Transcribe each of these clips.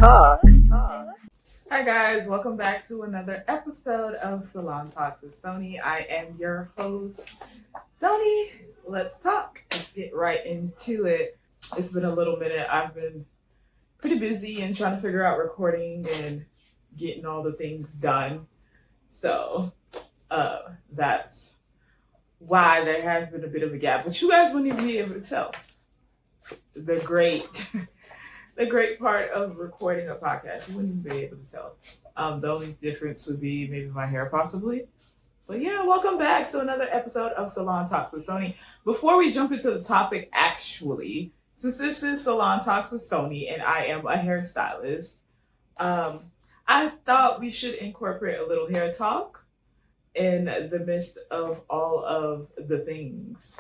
Hi guys, welcome back to another episode of Salon Talks with Sony. I am your host, Sony. Let's talk. Let's get right into it. It's been a little minute. I've been pretty busy and trying to figure out recording and getting all the things done. So that's why there has been a bit of a gap. But you guys wouldn't even be able to tell. The great part of recording a podcast, you wouldn't even be able to tell. The only difference would be maybe my hair, possibly. But yeah, welcome back to another episode of Salon Talks with Sony. Before we jump into the topic, actually, since this is Salon Talks with Sony and I am a hairstylist, I thought we should incorporate a little hair talk in the midst of all of the things.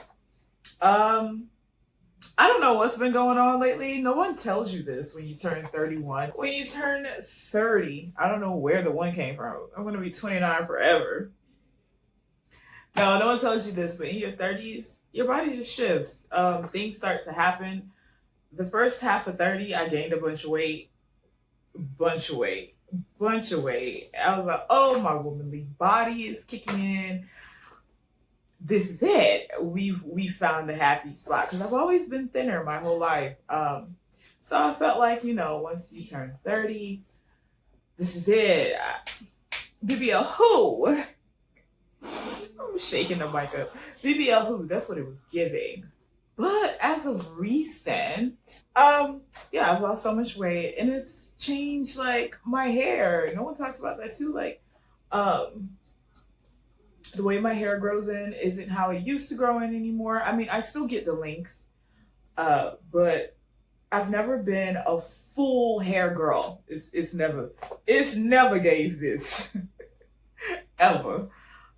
I don't know what's been going on lately. No one tells you this when you turn 31. When you turn 30, I don't know where the one came from. I'm going to be 29 forever. No one tells you this, but in your 30s, your body just shifts. Things start to happen. The first half of 30, I gained a bunch of weight. I was like, oh, my womanly body is kicking in. This is it. We've found a happy spot, because I've always been thinner my whole life. So I felt like, once you turn 30, this is it. BBL who? I'm shaking the mic up. BBL who? That's what it was giving. But as of recent, I've lost so much weight, and it's changed like my hair. No one talks about that too. Like, the way my hair grows in isn't how it used to grow in anymore. I mean, I still get the length, but I've never been a full hair girl. It's never gave this ever.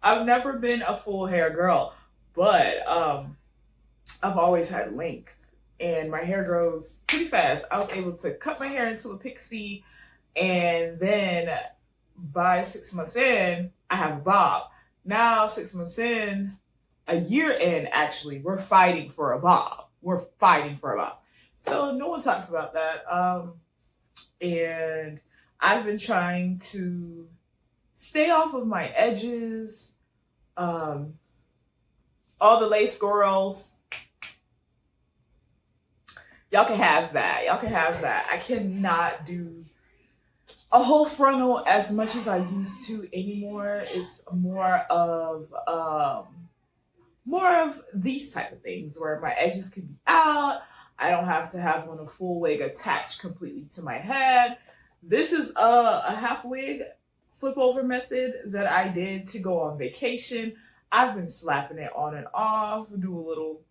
I've never been a full hair girl, but I've always had length, and my hair grows pretty fast. I was able to cut my hair into a pixie, and then by 6 months in, I have a bob. Now, 6 months in, a year in, actually, we're fighting for a bob. So no one talks about that. And I've been trying to stay off of my edges. All the lace girls, y'all can have that. I cannot do a whole frontal as much as I used to anymore. It's more of these type of things where my edges can be out. I don't have to have on a full wig attached completely to my head. This is a half wig flip over method that I did to go on vacation. I've been slapping it on and off, do a little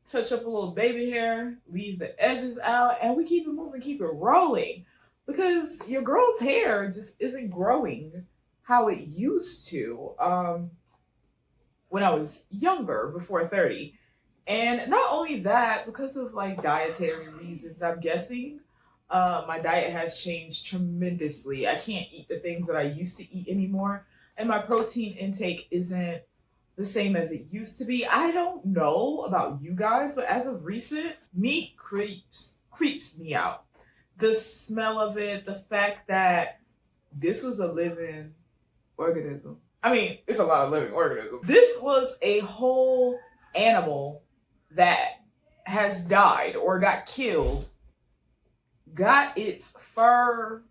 touch up a little baby hair, leave the edges out, and we keep it moving, keep it rolling. Because your girl's hair just isn't growing how it used to when I was younger, before 30. And not only that, because of like dietary reasons, I'm guessing, my diet has changed tremendously. I can't eat the things that I used to eat anymore. And my protein intake isn't the same as it used to be. I don't know about you guys, but as of recent, meat creeps me out. The smell of it, the fact that this was a living organism. I mean, it's a lot of living organisms. This was a whole animal that has died or got killed, got its fur,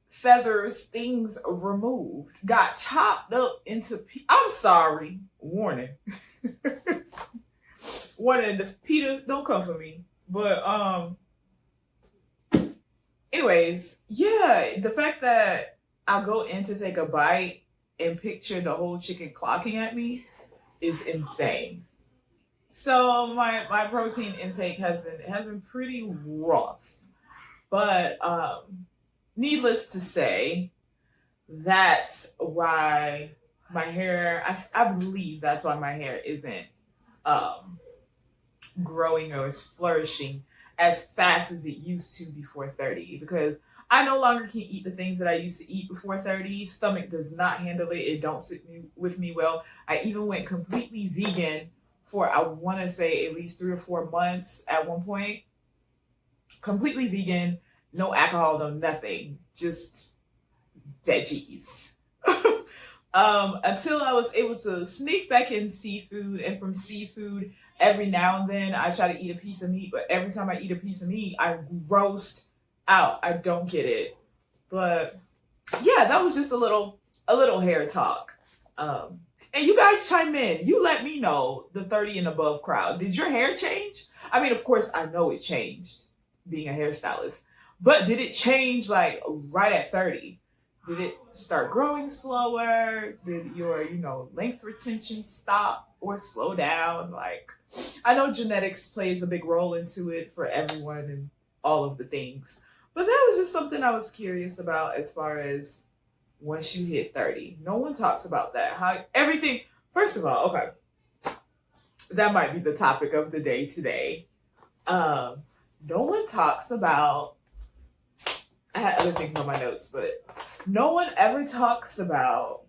feathers, things removed, got chopped up into I'm sorry, warning. Warning, Peter, don't come for me. But anyways, yeah, the fact that I'll go in to take a bite and picture the whole chicken clocking at me is insane. So my protein intake has been pretty rough. But needless to say, that's why my hair, I believe that's why my hair isn't growing or is flourishing as fast as it used to before 30, because I no longer can eat the things that I used to eat before 30. Stomach does not handle it. It don't sit with me well. I even went completely vegan for, I want to say, at least 3 or 4 months at one point. Completely vegan. No alcohol, no nothing. Just veggies. Until I was able to sneak back in seafood, and from seafood, every now and then I try to eat a piece of meat, but every time I eat a piece of meat, I'm grossed out. I don't get it. But yeah, that was just a little hair talk. And you guys chime in. You let me know, the 30 and above crowd. Did your hair change? I mean, of course, I know it changed being a hairstylist, but did it change like right at 30? Did it start growing slower? Did your, length retention stop or slow down? Like, I know genetics plays a big role into it for everyone and all of the things. But that was just something I was curious about as far as once you hit 30. No one talks about that. How everything, first of all, okay, that might be the topic of the day today. No one talks about, I had other things on my notes, but no one ever talks about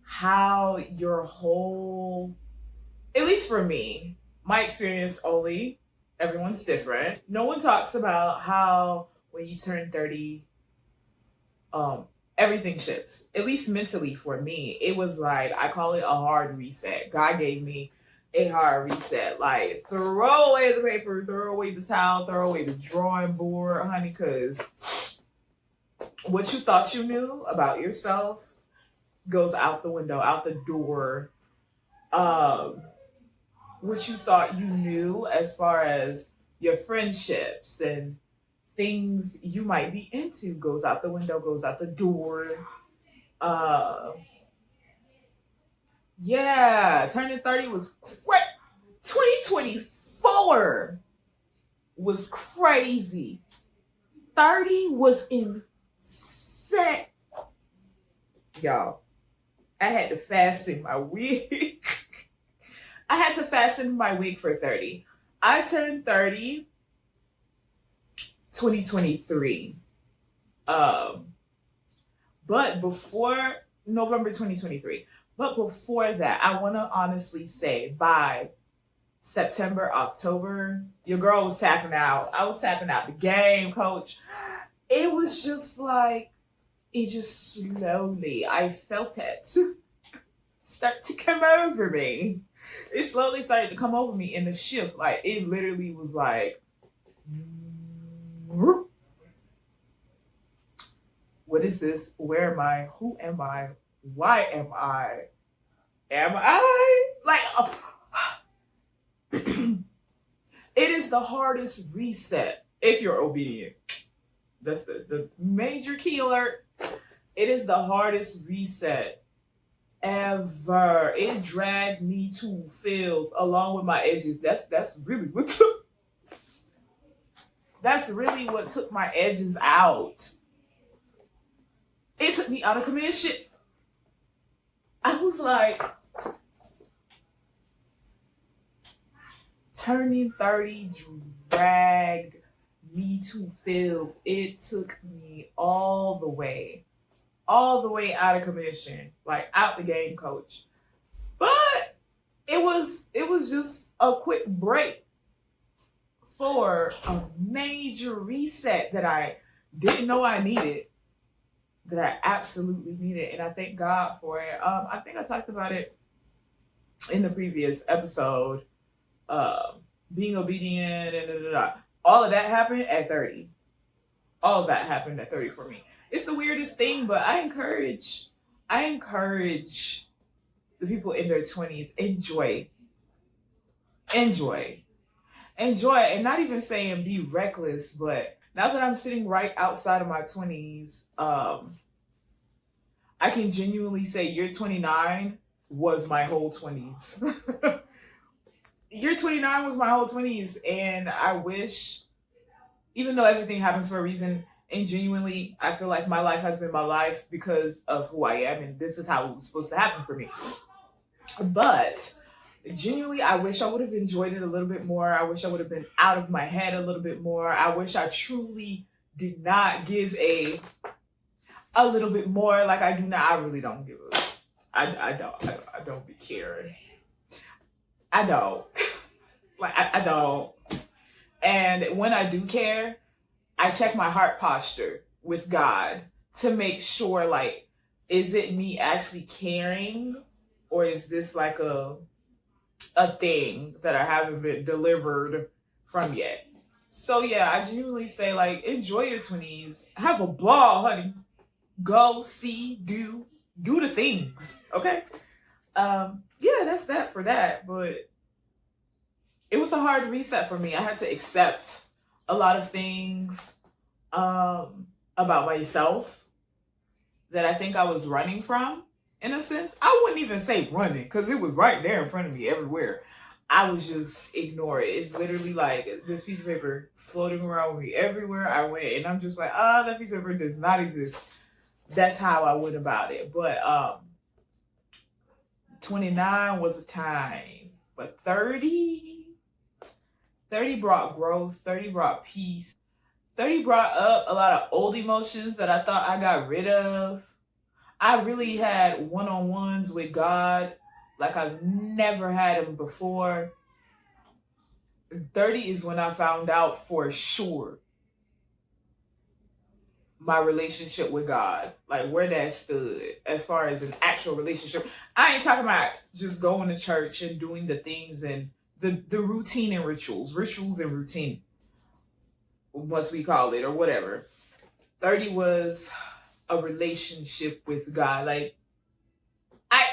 how your whole, at least for me, my experience only, everyone's different. No one talks about how when you turn 30, everything shifts. At least mentally for me, it was like, I call it a hard reset. God gave me a hard reset. Like, throw away the paper, throw away the towel, throw away the drawing board, honey, because what you thought you knew about yourself goes out the window, out the door. What you thought you knew as far as your friendships and things you might be into goes out the window, goes out the door. Yeah, turning 30 was great. 2024 was crazy. 30 was insane. Y'all, I had to fasten my wig. I had to fasten my wig for 30. I turned 30 2023. But before November 2023. But before that, I want to honestly say by September, October, your girl was tapping out. I was tapping out the game, coach. It was just like, it just slowly, I felt it start to come over me. It slowly started to come over me in the shift. Like, it literally was like, what is this? Where am I? Who am I? Why am I? Am I? Like, it is the hardest reset if you're obedient. That's the major key alert. It is the hardest reset ever. It dragged me to filth along with my edges. That's really what took my edges out. It took me out of commission. I was like, turning 30 dragged me to filth. It took me all the way out of commission, like out the game, coach. But it was just a quick break for a major reset that I didn't know I needed, that I absolutely needed, and I thank God for it. I think I talked about it in the previous episode. Being obedient and all of that happened at 30. All of that happened at 30 for me. It's the weirdest thing, but I encourage the people in their 20s, enjoy, and not even saying be reckless, but now that I'm sitting right outside of my 20s, I can genuinely say year 29 was my whole 20s. Year 29 was my whole 20s, and I wish, even though everything happens for a reason, and genuinely, I feel like my life has been my life because of who I am, and this is how it was supposed to happen for me. But genuinely, I wish I would have enjoyed it a little bit more. I wish I would have been out of my head a little bit more. I wish I truly did not give a little bit more like I do now. I really don't give a, I don't be caring. I don't. Like, I don't. And when I do care, I check my heart posture with God to make sure, like, is it me actually caring, or is this like a thing that I haven't been delivered from yet? So yeah, I genuinely say, like, enjoy your 20s, have a ball, honey. Go, see, do the things. Okay. Yeah, that's that for that. But it was a hard reset for me. I had to accept a lot of things about myself that I think I was running from, in a sense. I wouldn't even say running, because it was right there in front of me everywhere. I was just ignoring it. It's literally like this piece of paper floating around with me everywhere I went. And I'm just like, that piece of paper does not exist. That's how I went about it. But 29 was a time. But 30 brought growth. 30 brought peace. 30 brought up a lot of old emotions that I thought I got rid of. I really had one-on-ones with God like I've never had them before. 30 is when I found out for sure my relationship with God, like where that stood as far as an actual relationship. I ain't talking about just going to church and doing the things and the routine and rituals and routine, once we call it, or whatever. 30 was a relationship with God. Like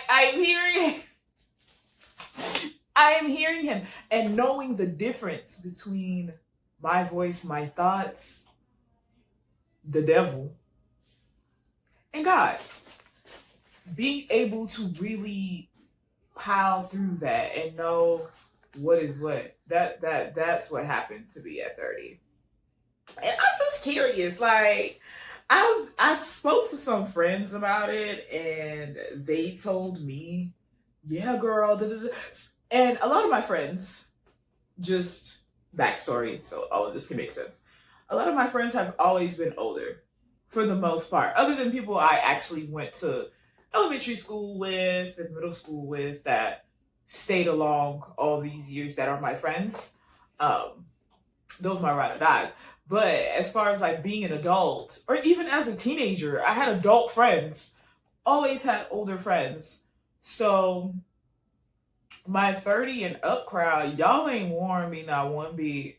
I am hearing him and knowing the difference between my voice, my thoughts, the devil, and God. Being able to really pile through that and know what is what. That's what happened to me at 30. And I'm just curious, like, I spoke to some friends about it, and they told me, yeah, girl, da, da, da. And a lot of my friends, just backstory, so all of this can make sense. A lot of my friends have always been older, for the most part, other than people I actually went to elementary school with and middle school with that stayed along all these years that are my friends. Those are my ride or dies. But as far as like being an adult, or even as a teenager, I had adult friends, always had older friends. So my 30 and up crowd, y'all ain't warned me not one bit.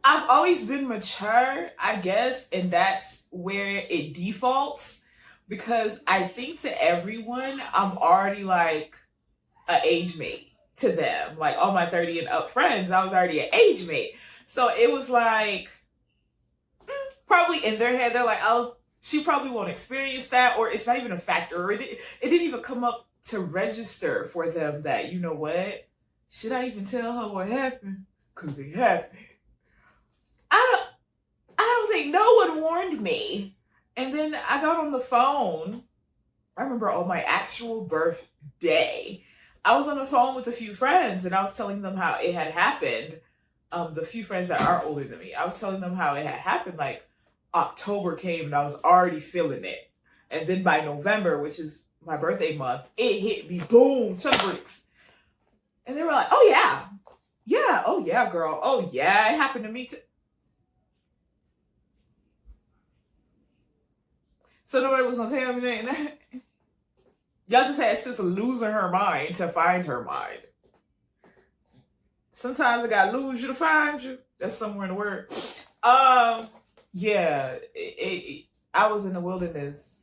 I've always been mature, I guess, and that's where it defaults, because I think to everyone, I'm already like an age mate to them. Like all my 30 and up friends, I was already an age mate. So it was like, probably in their head, they're like, oh, she probably won't experience that, or it's not even a factor, or it didn't even come up to register for them that, you know what, should I even tell her what happened? Because it happened. I don't think no one warned me. And then I got on the phone. I remember on my actual birthday, I was on the phone with a few friends, and I was telling them how it had happened. The few friends that are older than me, I was telling them how it had happened. Like October came and I was already feeling it. And then by November, which is my birthday month, it hit me, boom, to the bricks. And they were like, oh yeah. Yeah, oh yeah, girl. Oh yeah, it happened to me too. So nobody was gonna tell me that. Y'all just had sis losing her mind to find her mind. Sometimes I gotta lose you to find you. That's somewhere in the word. Yeah, I was in the wilderness,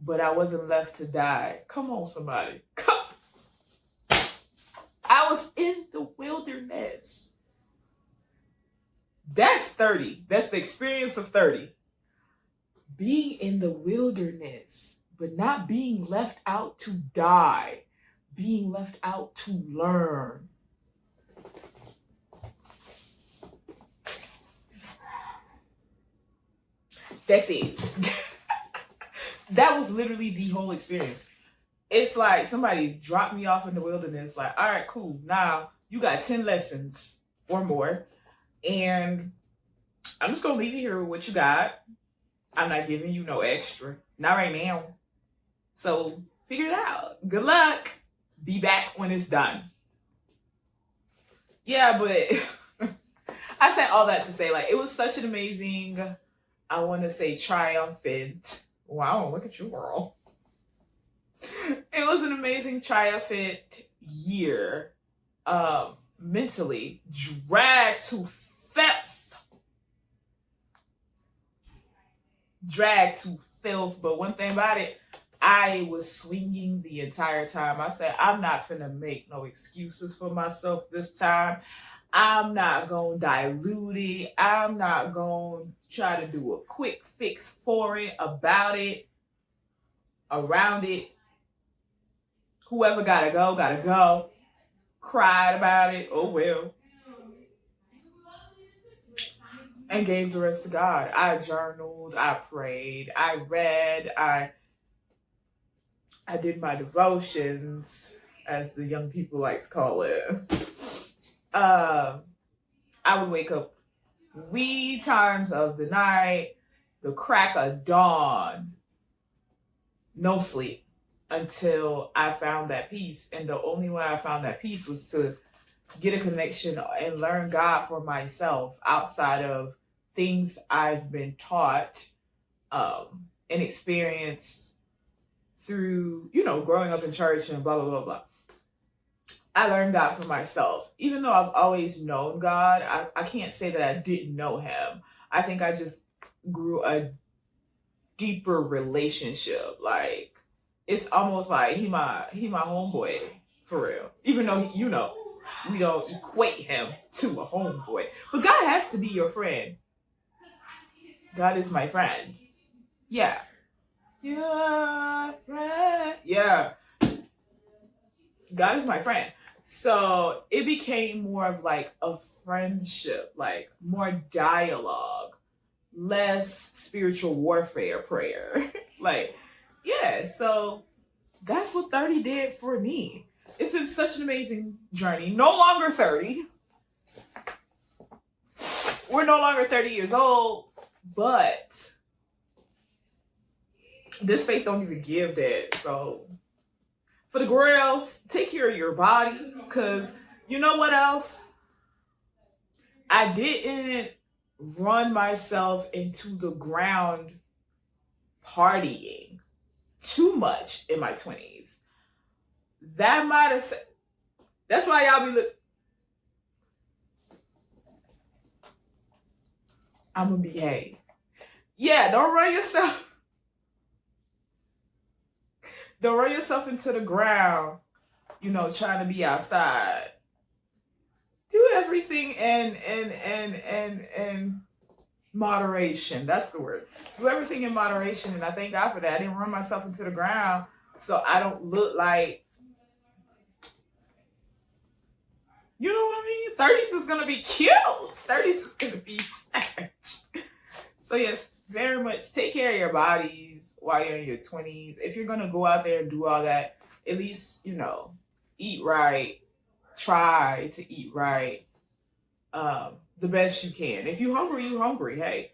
but I wasn't left to die. Come on, somebody. Come. I was in the wilderness. That's 30. That's the experience of 30. Being in the wilderness, but not being left out to die. Being left out to learn. That's it. That was literally the whole experience. It's like somebody dropped me off in the wilderness, like, all right, cool. Now you got 10 lessons or more, and I'm just gonna leave you here with what you got. I'm not giving you no extra. Not right now. So figure it out. Good luck. Be back when it's done. Yeah, but I said all that to say, like, it was such an amazing, I want to say triumphant. Wow, look at you, girl. It was an amazing triumphant year. Mentally dragged to filth. But one thing about it, I was swinging the entire time. I said, I'm not finna make no excuses for myself this time. I'm not gonna dilute it. I'm not gonna try to do a quick fix for it, about it, around it. Whoever gotta go, gotta go. Cried about it, oh well. And gave the rest to God. I journaled, I prayed, I read, I did my devotions, as the young people like to call it. I would wake up wee times of the night, the crack of dawn, no sleep until I found that peace. And the only way I found that peace was to get a connection and learn God for myself outside of things I've been taught and experienced through, growing up in church and blah, blah, blah, blah. I learned God for myself. Even though I've always known God, I can't say that I didn't know him. I think I just grew a deeper relationship. Like, it's almost like he my homeboy, for real. Even though, we don't equate him to a homeboy. But God has to be your friend. God is my friend. Yeah. Your friend. Yeah. God is my friend. So it became more of like a friendship, like more dialogue, less spiritual warfare prayer. Like, yeah. So that's what 30 did for me. It's been such an amazing journey. No longer 30. We're no longer 30 years old, but this faith don't even give that. So for the girls, take care of your body, because you know what else? I didn't run myself into the ground partying too much in my 20s. That might have said, that's why y'all be I'm gonna behave. Yeah, don't run yourself into the ground, trying to be outside. Do everything in moderation. That's the word. Do everything in moderation, and I thank God for that. I didn't run myself into the ground so I don't look like, you know what I mean? 30s is gonna be cute. 30s is gonna be sad. So yes, very much take care of your bodies while you're in your 20s. If you're gonna go out there and do all that, at least, eat right. Try to eat right. The best you can. If you hungry, you hungry. Hey.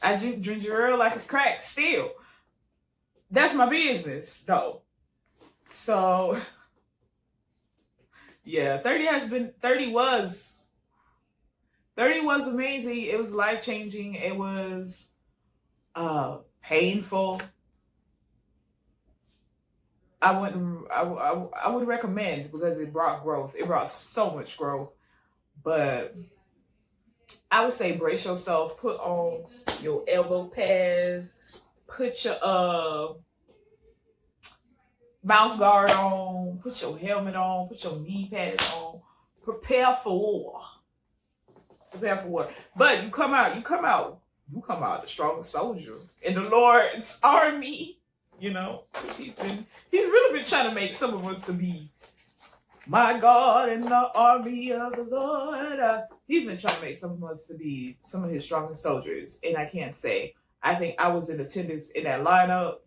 I drink ginger ale like it's crack still. That's my business though. So yeah, 30 was amazing. It was life-changing. It was painful. I would recommend, because it brought growth. It brought so much growth. But I would say brace yourself, put on your elbow pads, put your mouth guard on, put your helmet on, put your knee pads on. Prepare for war. But you come out the strongest soldier in the Lord's army. He's really been trying to make some of us to be, my God, in the army of the Lord. He's been trying to make some of us to be some of his strongest soldiers. And I can't say, I think I was in attendance in that lineup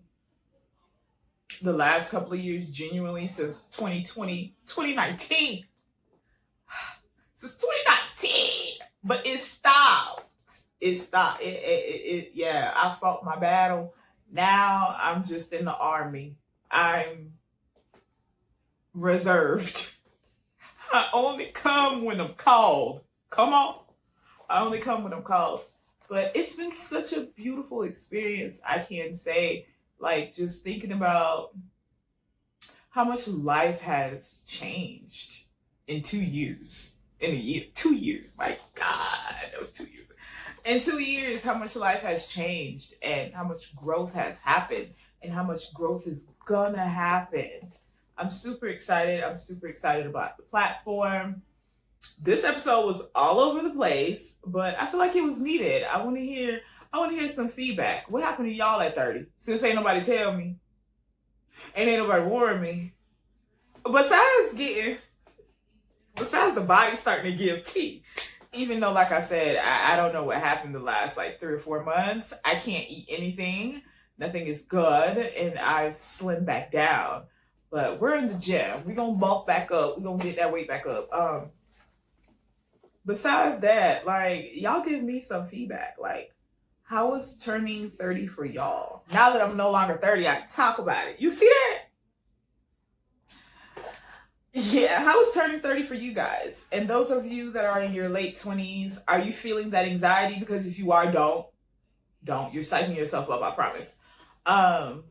the last couple of years, genuinely, since 2019. Since 2019. But it stopped. Yeah, I fought my battle. Now I'm just in the army. I'm reserved. I only come when I'm called. Come on. I only come when I'm called. But it's been such a beautiful experience, I can say. Like, just thinking about how much life has changed in 2 years. In a year. 2 years. My God, that was 2 years. In 2 years, how much life has changed and how much growth has happened and how much growth is gonna happen. I'm super excited. I'm super excited about the platform. This episode was all over the place, but I feel like it was needed. I want to hear some feedback. What happened to y'all at 30? Since ain't nobody tell me. Ain't nobody warn me. Besides the body starting to give tea. Even though, like I said, I don't know what happened the last like 3 or 4 months. I can't eat anything. Nothing is good. And I've slimmed back down. But we're in the gym. We're going to bulk back up. We're going to get that weight back up. Besides that, like, y'all give me some feedback. Like, how was turning 30 for y'all? Now that I'm no longer 30, I can talk about it. You see that? Yeah, how was turning 30 for you guys? And those of you that are in your late 20s, are you feeling that anxiety? Because if you are, don't. You're psyching yourself up, I promise. Are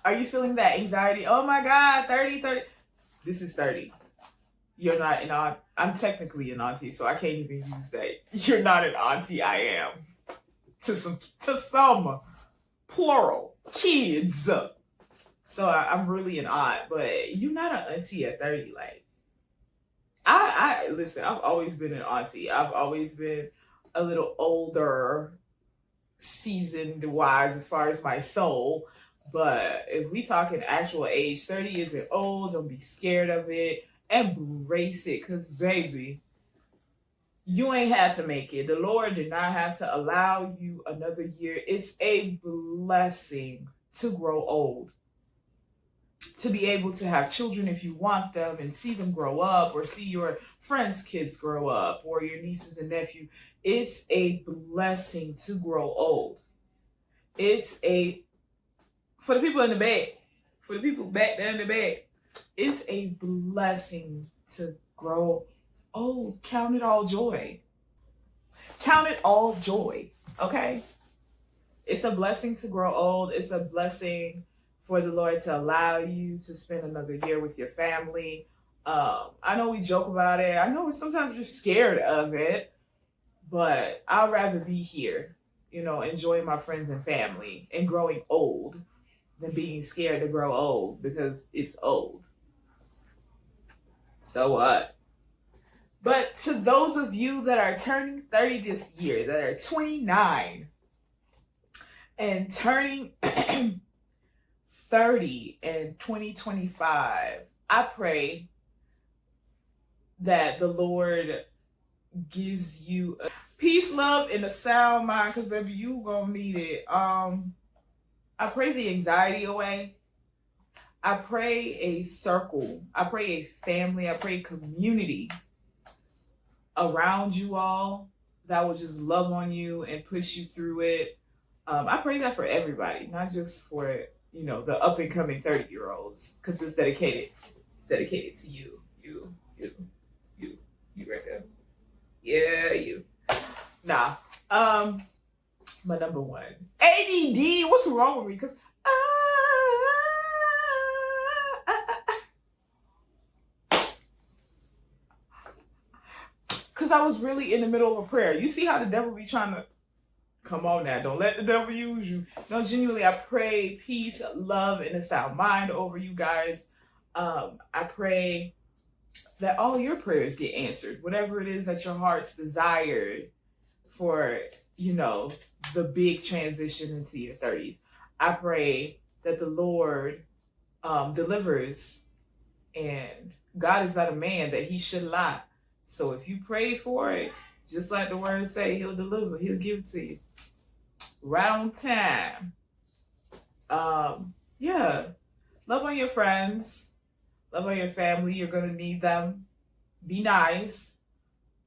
you feeling that anxiety? Oh my God, 30. This is 30. You're not an aunt. I'm technically an auntie, so I can't even use that. You're not an auntie. I am. To some plural kids. So I'm really an aunt, but you're not an auntie at 30. Like, I listen, I've always been an auntie. I've always been a little older, seasoned wise as far as my soul. But if we talking actual age, 30 isn't old. Don't be scared of it. Embrace it, because baby, you ain't have to make it. The Lord did not have to allow you another year. It's a blessing to grow old, to be able to have children if you want them and see them grow up, or see your friends' kids grow up, or your nieces and nephews. It's a blessing to grow old. For the people in the back, for the people back there in the back, it's a blessing to grow old. Count it all joy. Count it all joy, okay? It's a blessing to grow old. It's a blessing for the Lord to allow you to spend another year with your family. I know we joke about it. I know sometimes you're scared of it, but I'd rather be here, enjoying my friends and family and growing old than being scared to grow old because it's old. So what? But to those of you that are turning 30 this year, that are 29 and turning 30 in 2025, I pray that the Lord gives you peace, love, and a sound mind, because baby, you gonna need it. I pray the anxiety away. I pray a circle. I pray a family. I pray community around you all that will just love on you and push you through it. I pray that for everybody, not just for, the up and coming 30-year-olds, because it's dedicated. It's dedicated to you. You right there. Yeah, you. Nah. My number one. ADD. What's wrong with me? Because I was really in the middle of a prayer. You see how the devil be trying to... Come on now. Don't let the devil use you. No, genuinely, I pray peace, love, and a sound mind over you guys. I pray that all your prayers get answered. Whatever it is that your heart's desired for, the big transition into your 30s. I pray that the Lord delivers, and God is not a man that he should lie. So if you pray for it, just like the words say, he'll deliver, he'll give it to you right on time. Yeah, love on your friends, love on your family. You're gonna need them. Be nice,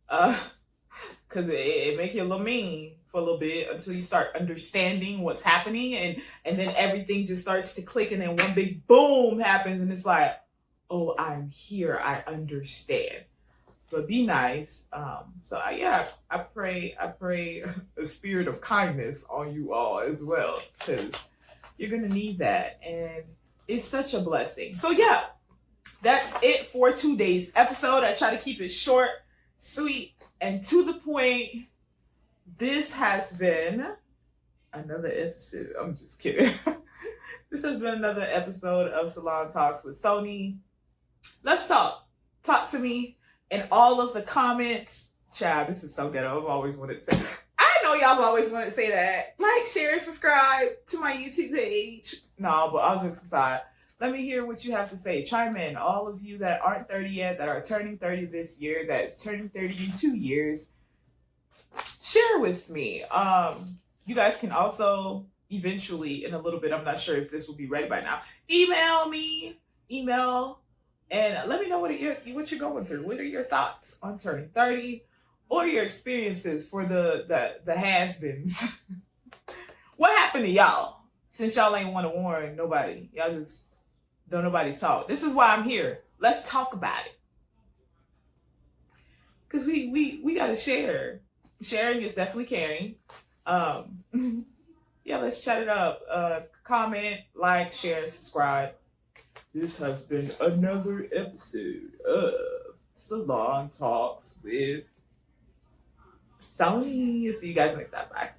because it make you a little mean for a little bit until you start understanding what's happening, and then everything just starts to click, and then one big boom happens, and it's like, oh, I'm here, I understand. but be nice. I pray a spirit of kindness on you all as well, because you're gonna need that, and it's such a blessing. So yeah, that's it for today's episode. I try to keep it short, sweet, and to the point. This has been another episode. I'm just kidding. This has been another episode of Salon Talks with Sony. Let's talk. Talk to me in all of the comments. Child, this is so ghetto. I've always wanted to say that. I know y'all have always wanted to say that. Like, share, subscribe to my YouTube page. No, but all jokes aside, let me hear what you have to say. Chime in. All of you that aren't 30 yet, that are turning 30 this year, that's turning 30 in 2 years, share with me. You guys can also eventually, in a little bit, I'm not sure if this will be ready by now, email me, and let me know what you're going through. What are your thoughts on turning 30, or your experiences for the has-beens? What happened to y'all since y'all ain't want to warn nobody? Y'all just don't nobody talk. This is why I'm here. Let's talk about it, because we gotta share. Sharing is definitely caring. Yeah, let's chat it up. Comment, like, share, subscribe. This has been another episode of Salon Talks with Sony. See you guys next time. Bye.